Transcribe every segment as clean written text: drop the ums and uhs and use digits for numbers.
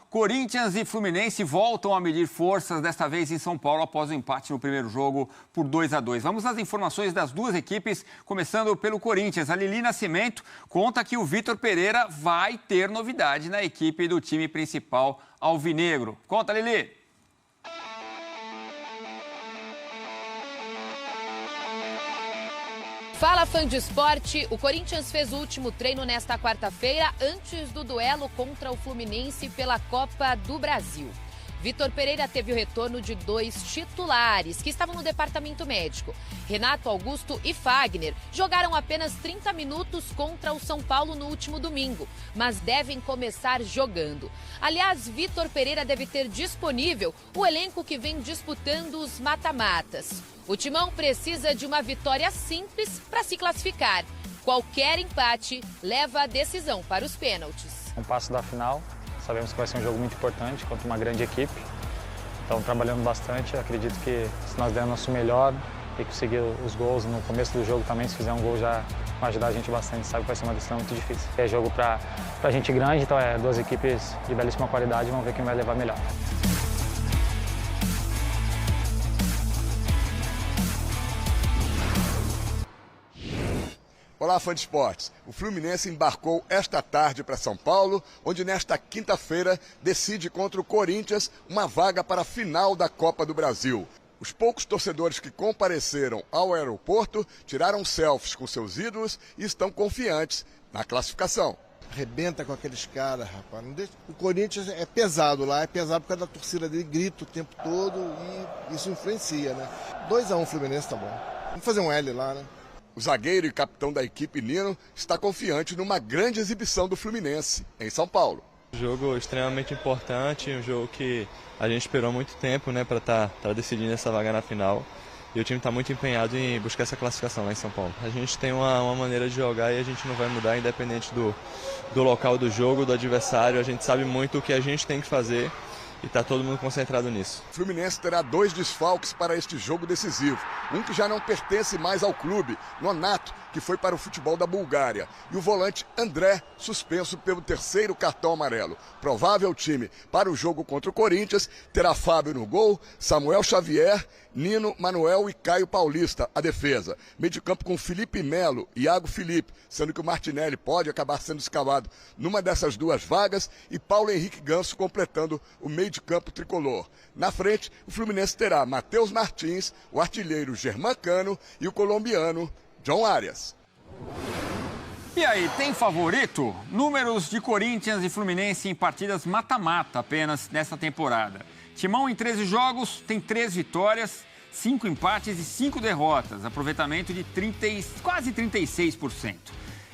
Corinthians e Fluminense voltam a medir forças, desta vez em São Paulo, após o empate no primeiro jogo por 2-2. Vamos às informações das duas equipes, começando pelo Corinthians. A Lili Nascimento conta que o Vitor Pereira vai ter novidade na equipe do time principal alvinegro. Conta, Lili! Fala, fã de esporte! O Corinthians fez o último treino nesta quarta-feira, antes do duelo contra o Fluminense pela Copa do Brasil. Vitor Pereira teve o retorno de 2 titulares que estavam no departamento médico. Renato Augusto e Fagner jogaram apenas 30 minutos contra o São Paulo no último domingo, mas devem começar jogando. Aliás, Vitor Pereira deve ter disponível o elenco que vem disputando os mata-matas. O Timão precisa de uma vitória simples para se classificar. Qualquer empate leva a decisão para os pênaltis. Um passo da final, sabemos que vai ser um jogo muito importante contra uma grande equipe. Então, trabalhando bastante, acredito que se nós dermos nosso melhor e conseguir os gols no começo do jogo também, se fizer um gol já vai ajudar a gente bastante, sabe que vai ser uma decisão muito difícil. É jogo para gente grande, então é 2 equipes de belíssima qualidade, vamos ver quem vai levar melhor. Olá, fã de esportes. O Fluminense embarcou esta tarde para São Paulo, onde nesta quinta-feira decide contra o Corinthians uma vaga para a final da Copa do Brasil. Os poucos torcedores que compareceram ao aeroporto tiraram selfies com seus ídolos e estão confiantes na classificação. Arrebenta com aqueles caras, rapaz. Não deixa... O Corinthians é pesado lá, é pesado por causa da torcida dele, grita o tempo todo e isso influencia, né? 2-1 Fluminense tá bom. Vamos fazer um L lá, né? O zagueiro e capitão da equipe, Nino, está confiante numa grande exibição do Fluminense, em São Paulo. Um jogo extremamente importante, um jogo que a gente esperou muito tempo, né, para estar decidindo essa vaga na final. E o time está muito empenhado em buscar essa classificação lá em São Paulo. A gente tem uma maneira de jogar e a gente não vai mudar, independente do local do jogo, do adversário. A gente sabe muito o que a gente tem que fazer. E está todo mundo concentrado nisso. O Fluminense terá 2 desfalques para este jogo decisivo. Um que já não pertence mais ao clube, Nonato, que foi para o futebol da Bulgária. E o volante André, suspenso pelo 3º cartão amarelo. Provável time para o jogo contra o Corinthians terá Fábio no gol, Samuel Xavier, Nino, Manuel e Caio Paulista, a defesa. Meio de campo com Felipe Melo e Iago Felipe, sendo que o Martinelli pode acabar sendo escalado numa dessas 2 vagas e Paulo Henrique Ganso completando o meio de campo tricolor. Na frente, o Fluminense terá Matheus Martins, o artilheiro Germán Cano e o colombiano John Arias. E aí, tem favorito? Números de Corinthians e Fluminense em partidas mata-mata apenas nesta temporada. Timão em 13 jogos tem 3 vitórias, 5 empates e 5 derrotas. Aproveitamento de quase 36%.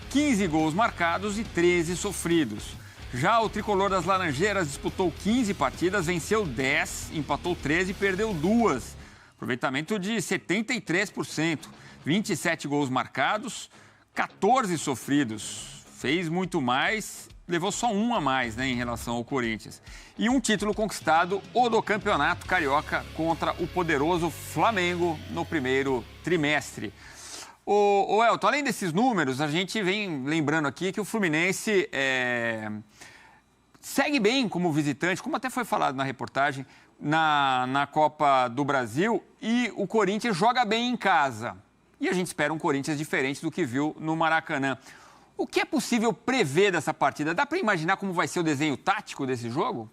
15 gols marcados e 13 sofridos. Já o tricolor das Laranjeiras disputou 15 partidas, venceu 10, empatou 13 e perdeu 2. Aproveitamento de 73%. 27 gols marcados, 14 sofridos. Fez muito mais, levou só 1 a mais, né, em relação ao Corinthians. E um título conquistado, o do Campeonato Carioca, contra o poderoso Flamengo no primeiro trimestre. O Elton, além desses números, a gente vem lembrando aqui que o Fluminense segue bem como visitante, como até foi falado na reportagem, na Copa do Brasil, e o Corinthians joga bem em casa. E a gente espera um Corinthians diferente do que viu no Maracanã. O que é possível prever dessa partida? Dá para imaginar como vai ser o desenho tático desse jogo?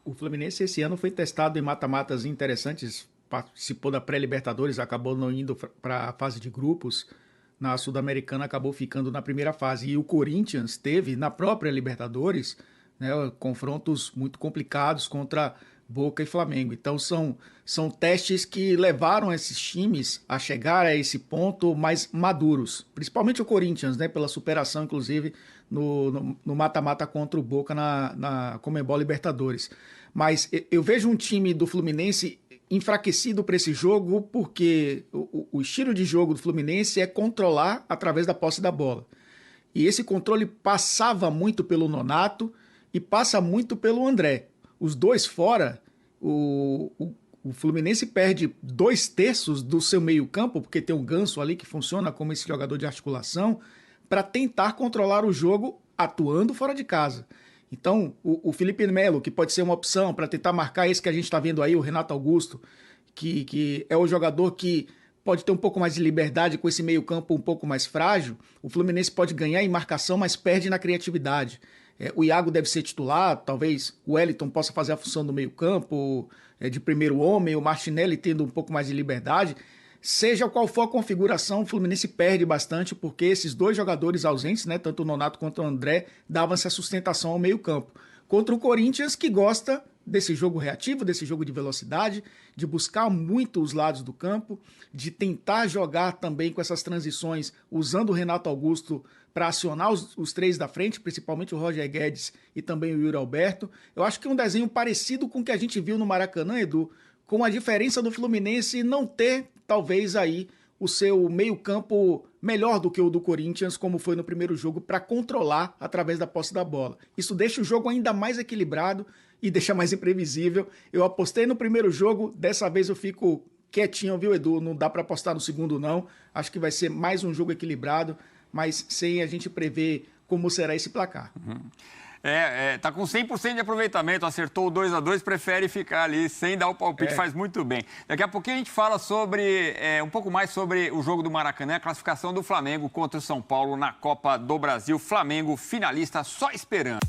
O Fluminense esse ano foi testado em mata-matas interessantes, participou da pré-Libertadores, acabou não indo para a fase de grupos, na Sul-Americana acabou ficando na primeira fase. E o Corinthians teve, na própria Libertadores, né, confrontos muito complicados contra Boca e Flamengo. Então são testes que levaram esses times a chegar a esse ponto mais maduros, principalmente o Corinthians, né, pela superação, inclusive, no mata-mata contra o Boca na Conmebol Libertadores. Mas eu vejo um time do Fluminense enfraquecido para esse jogo porque o estilo de jogo do Fluminense é controlar através da posse da bola. E esse controle passava muito pelo Nonato e passa muito pelo André. Os dois fora, o Fluminense perde 2/3 do seu meio campo, porque tem o Ganso ali que funciona como esse jogador de articulação, para tentar controlar o jogo atuando fora de casa. Então, o Felipe Melo, que pode ser uma opção para tentar marcar esse que a gente está vendo aí, o Renato Augusto, que é o jogador que pode ter um pouco mais de liberdade com esse meio-campo um pouco mais frágil. O Fluminense pode ganhar em marcação, mas perde na criatividade. O Iago deve ser titular, talvez o Wellington possa fazer a função do meio-campo, de primeiro homem, o Martinelli tendo um pouco mais de liberdade. Seja qual for a configuração, o Fluminense perde bastante porque esses dois jogadores ausentes, né, tanto o Nonato quanto o André, davam essa sustentação ao meio-campo. Contra o Corinthians, que gosta desse jogo reativo, desse jogo de velocidade, de buscar muito os lados do campo, de tentar jogar também com essas transições, usando o Renato Augusto para acionar os três da frente, principalmente o Roger Guedes e também o Yuri Alberto. Eu acho que é um desenho parecido com o que a gente viu no Maracanã, Edu, com a diferença do Fluminense não ter, talvez, aí o seu meio-campo melhor do que o do Corinthians, como foi no primeiro jogo, para controlar através da posse da bola. Isso deixa o jogo ainda mais equilibrado e deixa mais imprevisível. Eu apostei no primeiro jogo, dessa vez eu fico quietinho, viu, Edu? Não dá para apostar no segundo, não. Acho que vai ser mais um jogo equilibrado, mas sem a gente prever como será esse placar. Tá com 100% de aproveitamento, acertou o 2-2, prefere ficar ali sem dar o palpite, faz muito bem. Daqui a pouquinho a gente fala sobre um pouco mais sobre o jogo do Maracanã, a classificação do Flamengo contra o São Paulo na Copa do Brasil. Flamengo finalista só esperando.